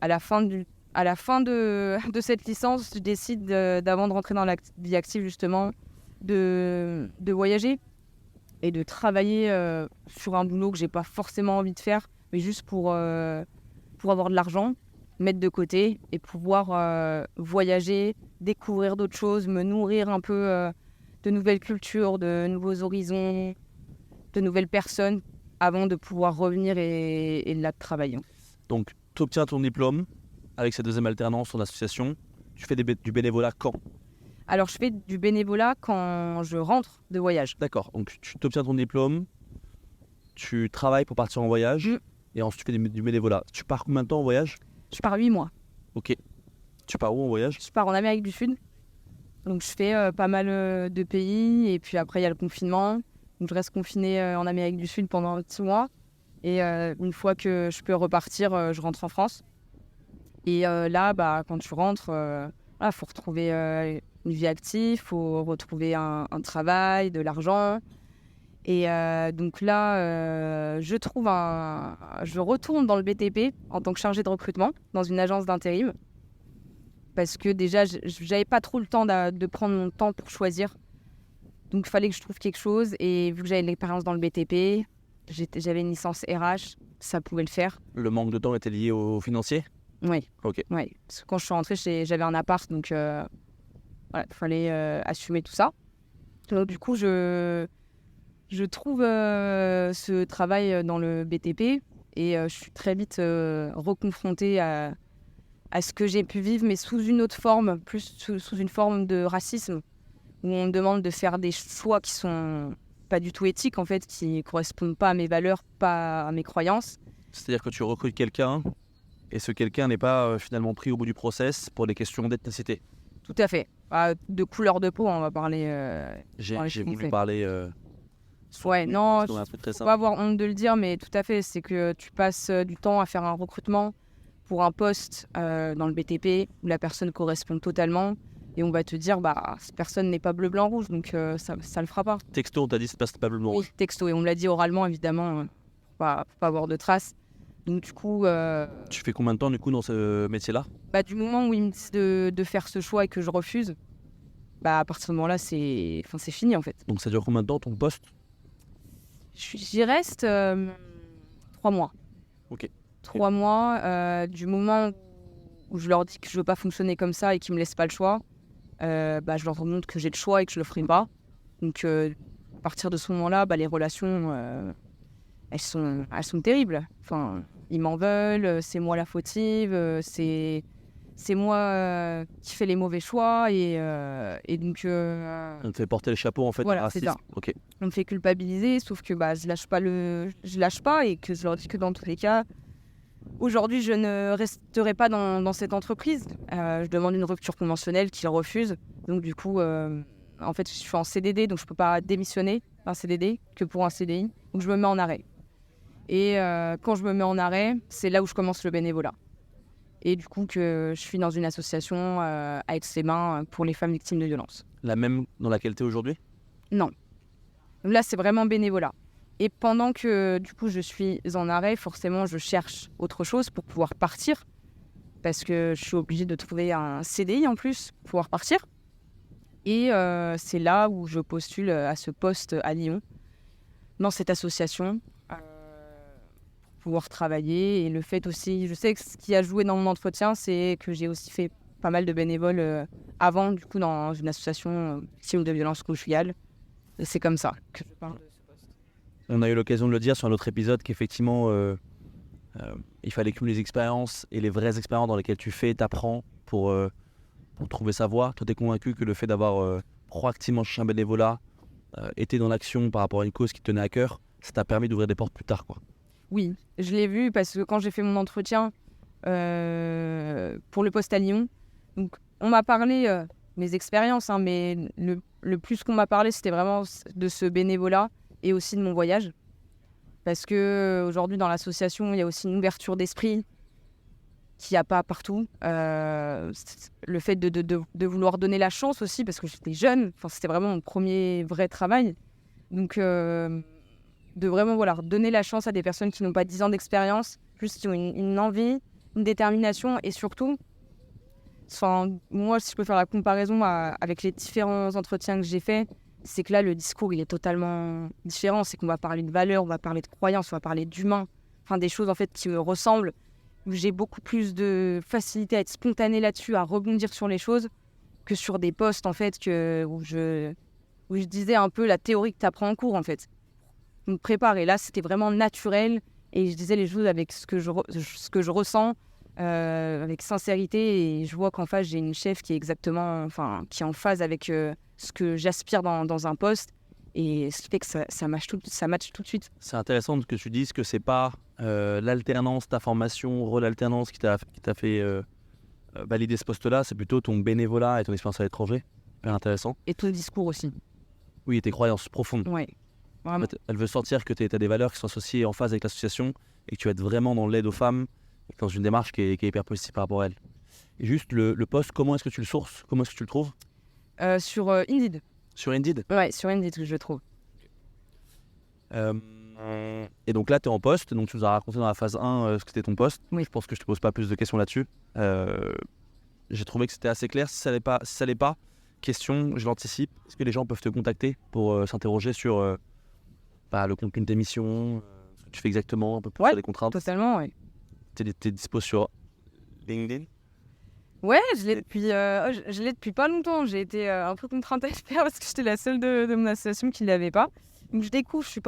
la fin de cette licence, je décide, d'avant de rentrer dans la vie active, justement, de voyager et de travailler sur un boulot que j'ai pas forcément envie de faire, mais juste pour avoir de l'argent, mettre de côté et pouvoir voyager, découvrir d'autres choses, me nourrir un peu de nouvelles cultures, de nouveaux horizons, de nouvelles personnes avant de pouvoir revenir et là travailler. Donc, tu obtiens ton diplôme avec cette deuxième alternance, ton association. Tu fais du bénévolat quand? Alors, je fais du bénévolat quand je rentre de voyage. D'accord, donc tu obtiens ton diplôme, tu travailles pour partir en voyage et ensuite tu fais du bénévolat. Tu pars combien de temps en voyage? Je pars 8 mois. Ok. Tu pars où en voyage? Je pars en Amérique du Sud. Donc, je fais pas mal de pays. Et puis après, il y a le confinement. Donc, je reste confinée en Amérique du Sud pendant 6 mois. Et une fois que je peux repartir, je rentre en France. Et là, quand tu rentres, faut retrouver une vie active, faut retrouver un travail, de l'argent. Et donc là, je retourne dans le BTP en tant que chargée de recrutement dans une agence d'intérim. Parce que déjà, j'avais pas trop le temps de prendre mon temps pour choisir. Donc il fallait que je trouve quelque chose. Et vu que j'avais de l'expérience dans le BTP, j'avais une licence RH, ça pouvait le faire. Le manque de temps était lié au financier? Oui. Ok. Ouais. Parce que quand je suis rentrée, j'avais un appart, donc il fallait assumer tout ça. Donc du coup, je trouve ce travail dans le BTP et je suis très vite reconfrontée à ce que j'ai pu vivre, mais sous une autre forme, plus sous une forme de racisme, où on me demande de faire des choix qui sont pas du tout éthiques, en fait, qui correspondent pas à mes valeurs, pas à mes croyances. C'est-à-dire que tu recrutes quelqu'un et ce quelqu'un n'est pas finalement pris au bout du process pour des questions d'ethnicité. Tout à fait. De couleur de peau, on va parler. J'ai voulu parler... Ouais, non, un truc très faut simple. pas avoir honte de le dire, mais tout à fait, c'est que tu passes du temps à faire un recrutement pour un poste dans le BTP où la personne correspond totalement et on va te dire, cette personne n'est pas bleu, blanc, rouge, donc ça le fera pas. Texto, on t'a dit c'est pas bleu, blanc, rouge. Oui, texto, et on me l'a dit oralement, évidemment, pour pas avoir de traces. Donc du coup... Tu fais combien de temps du coup dans ce métier-là? Du moment où ils me disent de faire ce choix et que je refuse, à partir de ce moment-là, c'est fini en fait. Donc ça dure combien de temps ton poste? J'y reste 3 mois. Ok. 3 mois, du moment où je leur dis que je veux pas fonctionner comme ça et qu'ils me laissent pas le choix, je leur montre que j'ai le choix et que je le ferai pas. Donc à partir de ce moment-là, les relations, elles sont terribles. Enfin, ils m'en veulent, c'est moi la fautive, c'est moi qui fais les mauvais choix et donc... On te fait porter le chapeau en fait. Voilà, c'est ça. Ok. On me fait culpabiliser, sauf que je lâche pas et que je leur dis que dans tous les cas, aujourd'hui je ne resterai pas dans cette entreprise. Je demande une rupture conventionnelle qu'ils refusent. Donc du coup, en fait, je suis en CDD, donc je peux pas démissionner d'un CDD que pour un CDI. Donc je me mets en arrêt. Et quand je me mets en arrêt, c'est là où je commence le bénévolat. Et du coup, que je suis dans une association à Aix-les-Bains pour les femmes victimes de violences. La même dans laquelle tu es aujourd'hui? Non. Là, c'est vraiment bénévolat. Et pendant que, du coup, je suis en arrêt, forcément, je cherche autre chose pour pouvoir partir. Parce que je suis obligée de trouver un CDI en plus pour pouvoir partir. Et c'est là où je postule à ce poste à Lyon, dans cette association, pour pouvoir travailler. Et le fait aussi, je sais que ce qui a joué dans mon entretien, c'est que j'ai aussi fait pas mal de bénévoles avant, du coup, dans une association victime de violences conjugales. Et c'est comme ça que je parle de ce poste. On a eu l'occasion de le dire sur un autre épisode qu'effectivement, il fallait cumuler les expériences et les vraies expériences dans lesquelles tu t'apprends pour trouver sa voie. Toi, tu es convaincu que le fait d'avoir proactivement cherché un bénévolat, été dans l'action par rapport à une cause qui te tenait à cœur, ça t'a permis d'ouvrir des portes plus tard, quoi. Oui, je l'ai vu parce que quand j'ai fait mon entretien pour le poste à Lyon, donc on m'a parlé mes expériences, mais le plus qu'on m'a parlé, c'était vraiment de ce bénévolat et aussi de mon voyage. Parce qu'aujourd'hui, dans l'association, il y a aussi une ouverture d'esprit qu'il n'y a pas partout. Le fait de vouloir donner la chance aussi, parce que j'étais jeune, c'était vraiment mon premier vrai travail. Donc, de vraiment donner la chance à des personnes qui n'ont pas 10 ans d'expérience, juste qui ont une envie, une détermination et surtout... moi, si je peux faire la comparaison avec les différents entretiens que j'ai faits, c'est que là, le discours, il est totalement différent. C'est qu'on va parler de valeurs, on va parler de croyances, on va parler d'humain. Des choses, en fait, qui me ressemblent, où j'ai beaucoup plus de facilité à être spontanée là-dessus, à rebondir sur les choses, que sur des postes, en fait, où je disais un peu la théorie que tu apprends en cours, en fait. me prépare. Et là, c'était vraiment naturel. Et je disais les choses avec ce que je ressens, avec sincérité. Et je vois qu'en face, j'ai une chef qui est qui est en phase avec ce que j'aspire dans un poste. Et ce qui fait que ça match tout de suite. C'est intéressant que tu dises que c'est pas l'alternance, ta formation, rôle alternance qui t'a fait valider ce poste-là, c'est plutôt ton bénévolat et ton expérience à l'étranger. Hyper intéressant. Et tout le discours aussi. Oui, tes croyances profondes. Ouais, En vraiment. fait, elle veut sentir que tu as des valeurs qui sont associées en phase avec l'association et que tu vas être vraiment dans l'aide aux femmes, dans une démarche qui est hyper positive par rapport à elle. Et juste le poste, comment est-ce que tu le sources? Comment est-ce que tu le trouves? Sur Indeed. Sur Indeed? Ouais, sur Indeed que je le trouve. Et donc là, tu es en poste, donc tu nous as raconté dans la phase 1 ce que c'était ton poste. Oui. Je pense que je te pose pas plus de questions là-dessus. J'ai trouvé que c'était assez clair. Si ça l'est pas, question, je l'anticipe. Est-ce que les gens peuvent te contacter pour s'interroger sur le contenu de tes missions, ce que tu fais exactement, un peu plus sur les contraintes? Totalement, ouais. T'es dispo sur LinkedIn? Ouais, je l'ai depuis pas longtemps. J'ai été un peu contrainte à le faire parce que j'étais la seule de mon association qui ne l'avait pas. Donc je découvre, je suis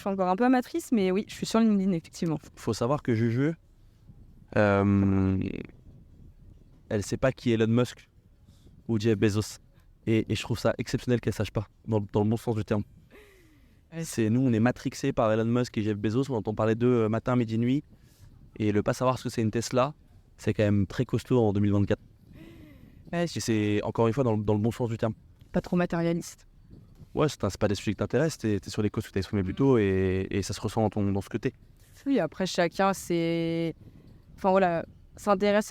encore un peu amatrice, mais oui, je suis sur LinkedIn, effectivement. Faut savoir que Juju, elle sait pas qui est Elon Musk ou Jeff Bezos. Et je trouve ça exceptionnel qu'elle sache pas, dans le bon sens du terme. Ouais. Nous, on est matrixés par Elon Musk et Jeff Bezos, on entend parler d'eux matin, midi, nuit. Et le pas savoir ce que c'est une Tesla, c'est quand même très costaud en 2024. Je Et suis c'est encore une fois dans le bon sens du terme. pas trop matérialiste. Ouais, c'est pas des sujets qui t'intéressent, t'es sur les causes que t'as exprimées plus tôt et ça se ressent dans ce que t'es. Oui, après, chacun, s'intéresse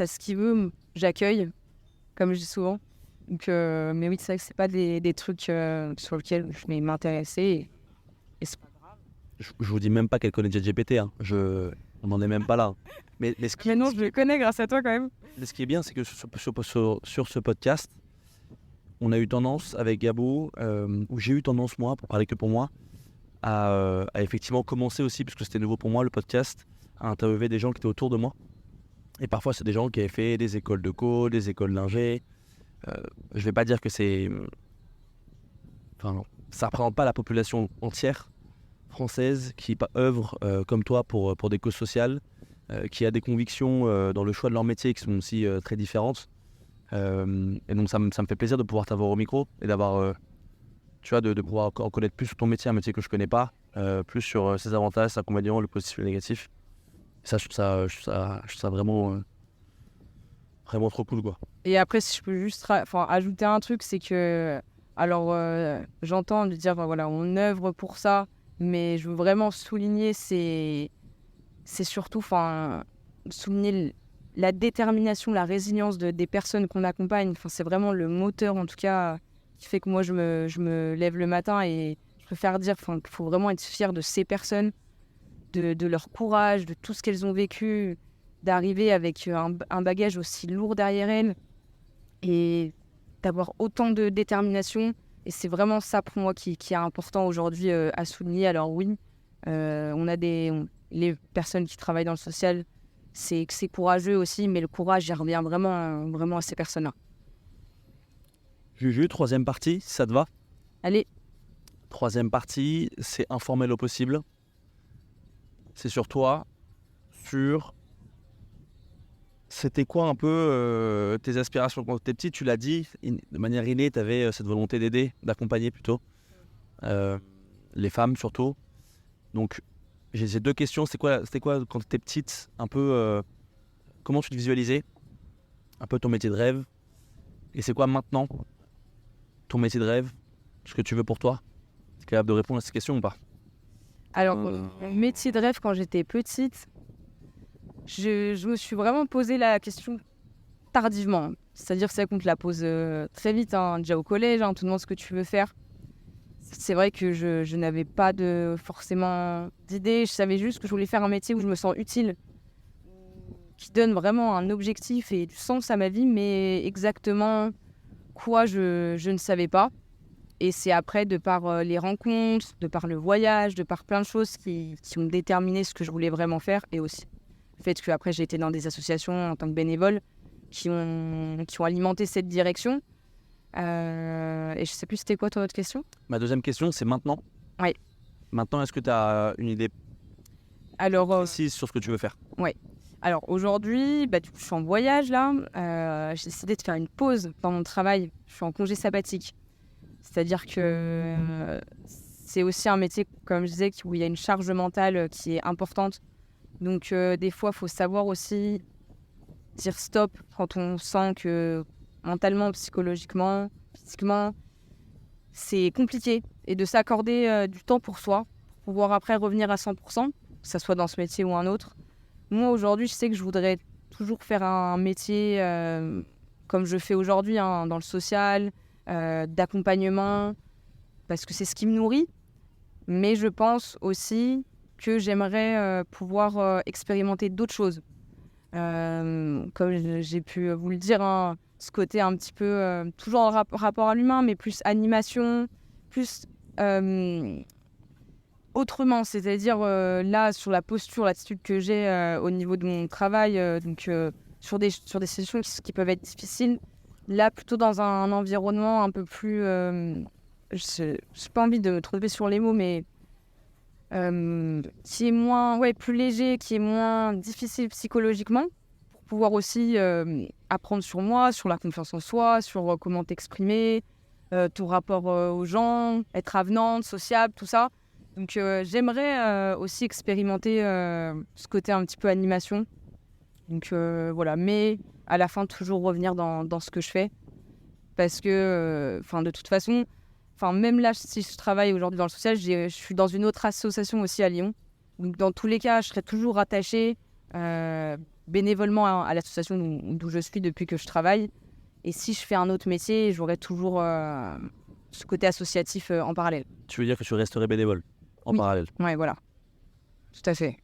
à ce qu'il veut, j'accueille, comme je dis souvent. Donc, mais oui, c'est vrai que c'est pas des trucs sur lesquels je vais m'intéresser. Et c'est pas grave. Je vous dis même pas qu'elle connaît ChatGPT, hein. On n'en est même pas là. Mais Mais non, je le connais grâce à toi quand même. ce qui est bien, c'est que sur ce podcast, on a eu tendance avec Gabo, ou j'ai eu tendance moi, pour parler que pour moi, à effectivement commencer aussi, puisque c'était nouveau pour moi le podcast, à interviewer des gens qui étaient autour de moi. Et parfois c'est des gens qui avaient fait des écoles de code, des écoles d'ingé. Je vais pas dire que c'est... Enfin, ça représente pas la population entière française qui œuvre comme toi pour des causes sociales, qui a des convictions dans le choix de leur métier qui sont aussi très différentes. Et donc ça me fait plaisir de pouvoir t'avoir au micro et d'avoir, de pouvoir en connaître plus sur ton métier, un métier que je connais pas, plus sur ses avantages, ses inconvénients, le positif et le négatif. Et ça, je trouve ça vraiment, vraiment trop cool, quoi. Et après, si je peux juste ajouter un truc, c'est que, alors, j'entends de dire, voilà, on œuvre pour ça, mais je veux vraiment souligner, c'est surtout, souligner la détermination, la résilience des personnes qu'on accompagne. C'est vraiment le moteur, en tout cas, qui fait que moi, je me lève le matin et je préfère dire qu'il faut vraiment être fier de ces personnes, de leur courage, de tout ce qu'elles ont vécu, d'arriver avec un bagage aussi lourd derrière elles et d'avoir autant de détermination. Et c'est vraiment ça pour moi qui est important aujourd'hui à souligner. Alors oui, on a les personnes qui travaillent dans le social, c'est courageux aussi, mais le courage, il revient vraiment à ces personnes-là. Juju, troisième partie, si ça te va? Allez. Troisième partie, c'est informel au possible. C'est sur toi, c'était quoi un peu tes aspirations quand tu étais petit? Tu l'as dit, de manière innée, tu avais cette volonté d'aider, d'accompagner plutôt, les femmes surtout. Donc, j'ai ces deux questions. C'était quoi quand tu étais petite, un peu, comment tu te visualisais? Un peu ton métier de rêve. Et c'est quoi maintenant ton métier de rêve? Ce que tu veux pour toi? Tu es capable de répondre à ces questions ou pas? Alors, mon métier de rêve quand j'étais petite, je me suis vraiment posé la question tardivement. C'est-à-dire c'est vrai qu'on te la pose très vite, déjà au collège, on te demande ce que tu veux faire. C'est vrai que je n'avais pas forcément d'idée, je savais juste que je voulais faire un métier où je me sens utile, qui donne vraiment un objectif et du sens à ma vie, mais exactement quoi, je ne savais pas. Et c'est après, de par les rencontres, de par le voyage, de par plein de choses qui ont déterminé ce que je voulais vraiment faire. Et aussi le fait qu'après, j'ai été dans des associations en tant que bénévole qui ont alimenté cette direction. Et je sais plus, c'était quoi ton autre question? Ma deuxième question, c'est maintenant. Oui. Maintenant, est-ce que tu as une idée Alors, précise sur ce que tu veux faire? alors aujourd'hui, du coup, je suis en voyage là. J'ai décidé de faire une pause dans mon travail. Je suis en congé sabbatique. C'est-à-dire que c'est aussi un métier, comme je disais, où il y a une charge mentale qui est importante. Donc des fois, il faut savoir aussi dire stop quand on sent que mentalement, psychologiquement, physiquement, c'est compliqué. Et de s'accorder du temps pour soi, pour pouvoir après revenir à 100%, que ce soit dans ce métier ou un autre. Moi, aujourd'hui, je sais que je voudrais toujours faire un métier comme je fais aujourd'hui, hein, dans le social, d'accompagnement, parce que c'est ce qui me nourrit. Mais je pense aussi que j'aimerais pouvoir expérimenter d'autres choses. Comme j'ai pu vous le dire, hein, ce côté un petit peu, toujours en rapport à l'humain, mais plus animation, plus autrement, c'est-à-dire là, sur la posture, l'attitude que j'ai au niveau de mon travail, sur des sessions qui peuvent être difficiles, là, plutôt dans un environnement un peu plus... je n'ai pas envie de me tromper sur les mots, mais qui est moins, plus léger, qui est moins difficile psychologiquement, pour pouvoir aussi apprendre sur moi, sur la confiance en soi, sur comment t'exprimer, ton rapport aux gens, être avenante, sociable, tout ça. Donc j'aimerais aussi expérimenter ce côté un petit peu animation. Donc voilà, mais à la fin toujours revenir dans ce que je fais. Parce que de toute façon, même là, si je travaille aujourd'hui dans le social, je suis dans une autre association aussi à Lyon. Donc dans tous les cas, je serai toujours rattachée bénévolement à l'association d'où je suis depuis que je travaille. Et si je fais un autre métier, j'aurai toujours ce côté associatif en parallèle. Tu veux dire que tu resterais bénévole en Oui. parallèle? Ouais, voilà. Tout à fait.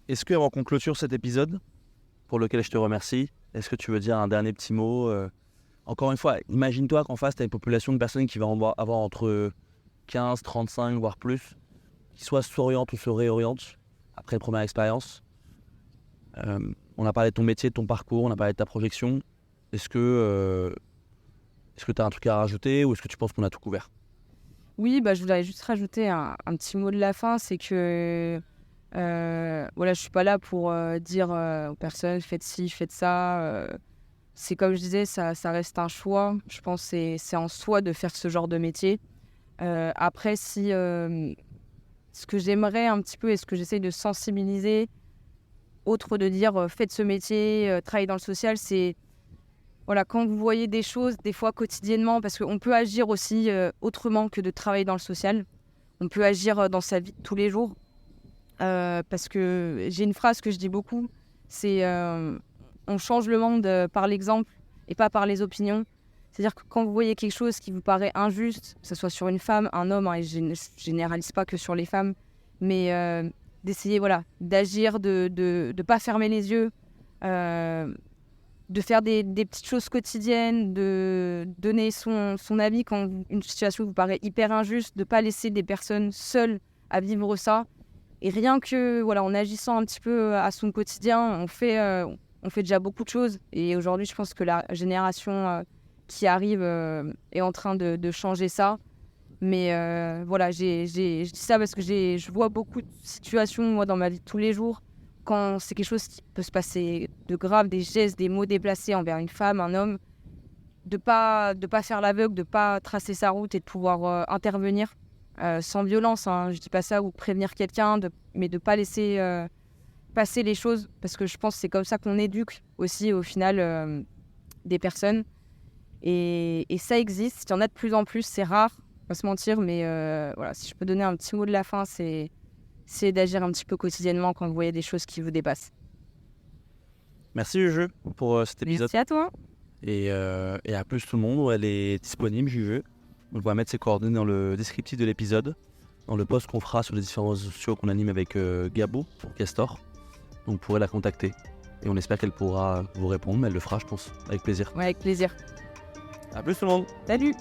Est-ce qu'avant qu'on clôture cet épisode, pour lequel je te remercie, est-ce que tu veux dire un dernier petit mot Encore une fois, imagine-toi qu'en face, tu as une population de personnes qui va avoir entre 15, 35, voire plus, qui soit s'orientent ou se réorientent après une première expérience. On a parlé de ton métier, de ton parcours, on a parlé de ta projection. Est-ce que tu as un truc à rajouter ou est-ce que tu penses qu'on a tout couvert? Oui, je voudrais juste rajouter un petit mot de la fin, c'est que je suis pas là pour dire aux personnes faites ci, faites ça. C'est comme je disais, ça reste un choix. Je pense que c'est en soi de faire ce genre de métier. Après, si ce que j'aimerais un petit peu et ce que j'essaye de sensibiliser, autre de dire faites ce métier, travaillez dans le social, c'est quand vous voyez des choses, des fois quotidiennement, parce qu'on peut agir aussi autrement que de travailler dans le social. On peut agir dans sa vie de tous les jours. Parce que j'ai une phrase que je dis beaucoup, c'est on change le monde par l'exemple et pas par les opinions. C'est-à-dire que quand vous voyez quelque chose qui vous paraît injuste, que ce soit sur une femme, un homme, hein, et je ne généralise pas que sur les femmes, mais d'essayer d'agir, de pas fermer les yeux, de faire des petites choses quotidiennes, de donner son avis quand une situation vous paraît hyper injuste, de pas laisser des personnes seules à vivre ça. Et rien que en agissant un petit peu à son quotidien, on fait déjà beaucoup de choses. Et aujourd'hui, je pense que la génération qui arrive est en train de changer ça. Mais je dis ça parce que je vois beaucoup de situations, moi, dans ma vie de tous les jours, quand c'est quelque chose qui peut se passer de grave, des gestes, des mots déplacés envers une femme, un homme, de pas faire l'aveugle, de pas tracer sa route et de pouvoir intervenir sans violence, hein, je dis pas ça, ou prévenir quelqu'un, mais de pas laisser passer les choses, parce que je pense que c'est comme ça qu'on éduque aussi au final des personnes. Et ça existe, il y en a de plus en plus, c'est rare, on va se mentir, mais si je peux donner un petit mot de la fin, c'est d'agir un petit peu quotidiennement quand vous voyez des choses qui vous dépassent. Merci Juju pour cet épisode. Merci à toi. Et à plus tout le monde, elle est disponible Juju. On va mettre ses coordonnées dans le descriptif de l'épisode, dans le post qu'on fera sur les différents réseaux sociaux qu'on anime avec Gabo, Castor. Donc vous pourrez la contacter. Et on espère qu'elle pourra vous répondre, mais elle le fera, je pense, avec plaisir. Ouais, avec plaisir. À plus tout le monde. Salut.